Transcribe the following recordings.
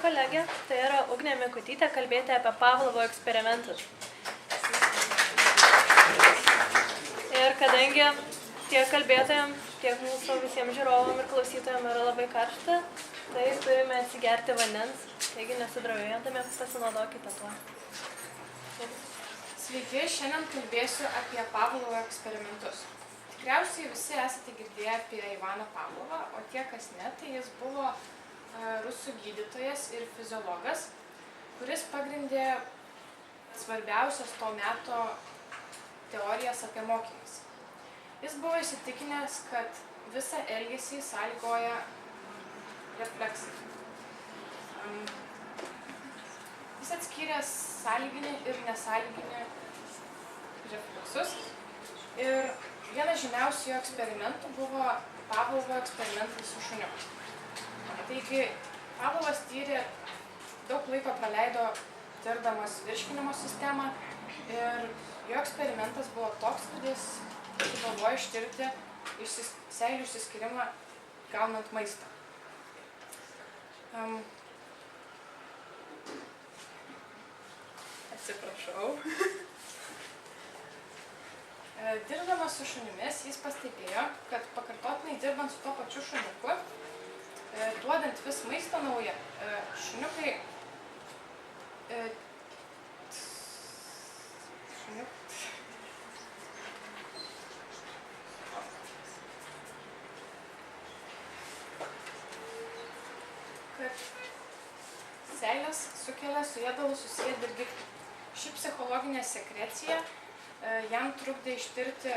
kolegė, tai yra Ugnė Mikutytė, kalbėti apie Pavlovo eksperimentus. Ir kadangi tiek kalbėtojams, tiek mūsų visiems žiūrovam ir klausytojams yra labai karšta, tai turime atsigerti vandens, taigi nesidraujėdami pasinaudokite tuo. Sveiki, šiandien kalbėsiu apie Pavlovo eksperimentus. Tikriausiai visi esate girdėję apie Ivaną Pavlovą, o tie, kas ne, tai jis buvo rusų gydytojas ir fiziologas, kuris pagrindė svarbiausias to meto teorijas apie mokymąsi. Jis buvo įsitikinęs, kad visą elgesį sąlygoja refleksai. Jis atskyrė sąlyginį ir nesąlyginį refleksus. Ir vienas žymiausių jo eksperimentų buvo Pavlovo eksperimentai su šuniu. Taigi, Pavlovas daug laiko praleido tirdamas virškinimo sistemą ir jo eksperimentas buvo toks, kad jis sugalvojo ištirti seilių išsiskyrimą gaunant maistą. Atsiprašau. Dirbdamas su šunimis, jis pastebėjo, kad pakartotinai dirbant su tuo pačiu šuniuku, duodant vis maisto naują, šuniukai kad seilės sukelia su ėdalu susiję dirgikliai. Ši psichologinė sekrecija jam trukdė ištirti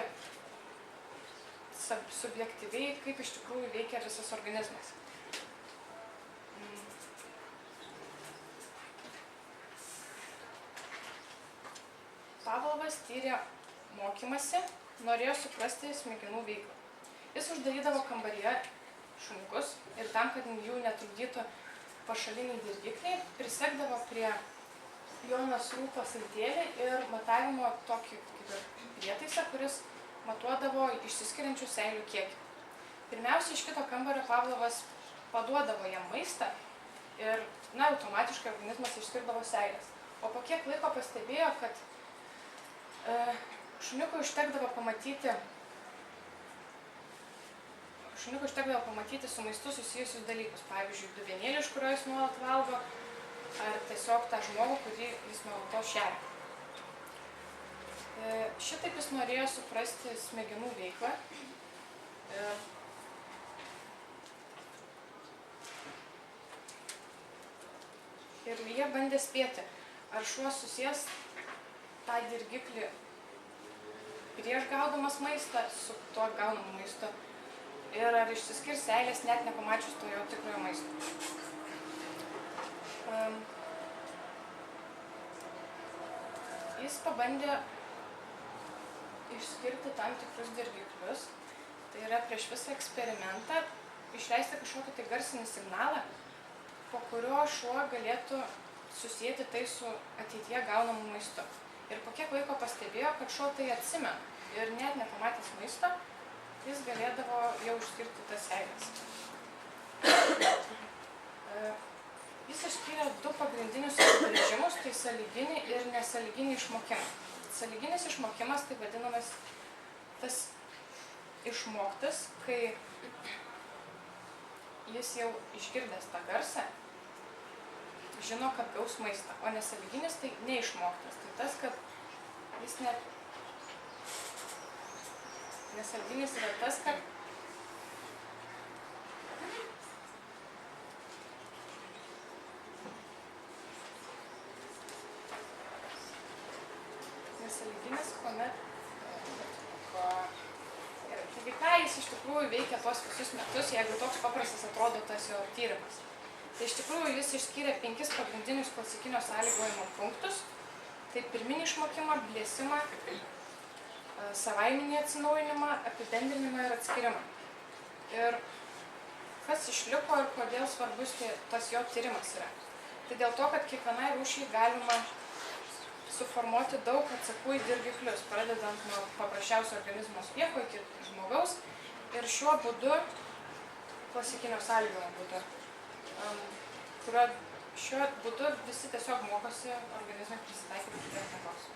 subjektyviai, kaip iš tikrųjų veikia visas organizmas. Pavlovas tyrė mokymąsi, norėjo suprasti smegenų veiklą. Jis uždarydavo kambaryje šuniukus ir tam, kad jų netrukdytų pašaliniai dirgikliai, prisegdavo prie jo nasrų pasaitėlį ir matavimo tokį prietaisą, kuris matuodavo išsiskiriančių seilių kiekį. Pirmiausia, iš kito kambario Pavlovas paduodavo jam maistą ir, automatiškai organizmas išskirdavo seilės. O po kiek laiko pastebėjo, kad šuniukui užtekdavo pamatyti su maistu susijusius dalykus. Pavyzdžiui, dubenėlį, iš kurio jis nuolat valgo, ar tiesiog tą žmogų, kurį jis nuolatos šeria. Šitaip jis norėjo suprasti smegenų veiklą. Ir jie bandė spėti, ar šuo susės tą dirgiklį prieš gaudamas maistą su tuo gaunamu maistu ir ar išsiskirs seilės net nepamačius to jo tikrojo maisto. Jis pabandė išskirti tam tikrus dirgiklius, tai yra prieš visą eksperimentą išleisti kažkokį tai garsinį signalą, po kurio šuo galėtų susijęti tai su ateityje gaunamu maistu. Ir po kiek laiko pastebėjo, kad šuo tai atsimena ir net nepamatęs maisto, jis galėdavo jau išskirti tas seilės. Jis išskyrė du pagrindinius apibrėžimus, tai sąlyginį ir nesąlyginį išmokimą. Sąlyginis išmokimas tai vadinamas tas išmoktas, kai jis jau išgirdęs tą garsą, žino, kad gaus maistą, o nesąlyginis tai neišmoktas. Tai tas, kad jis nesąlyginis yra tas, kad nesąlyginis, kuomet taigi ką jis iš tikrųjų veikia tuos visus metus, jeigu toks paprastas atrodo tas jo tyrimas. Tai iš tikrųjų jis išskyrė 5 pagrindinius klasikinio sąlygojimo punktus. Tai pirminį išmokimą, blėsimą, savaiminį atsinaujinimą, apibendrinimą ir atskirimą. Ir kas išliko ir kodėl svarbus tas jo tyrimas yra. Tai dėl to, kad kiekvienai rūšiai galima suformuoti daug atsakų į dirgiklius, pradedant nuo paprasčiausio organizmo slieko iki žmogaus. Ir šiuo būdu, klasikinio sąlygojimo būdu, kurio šiuo būdu visi tiesiog mokosi organizmui prisitaikyti prie aplinkos.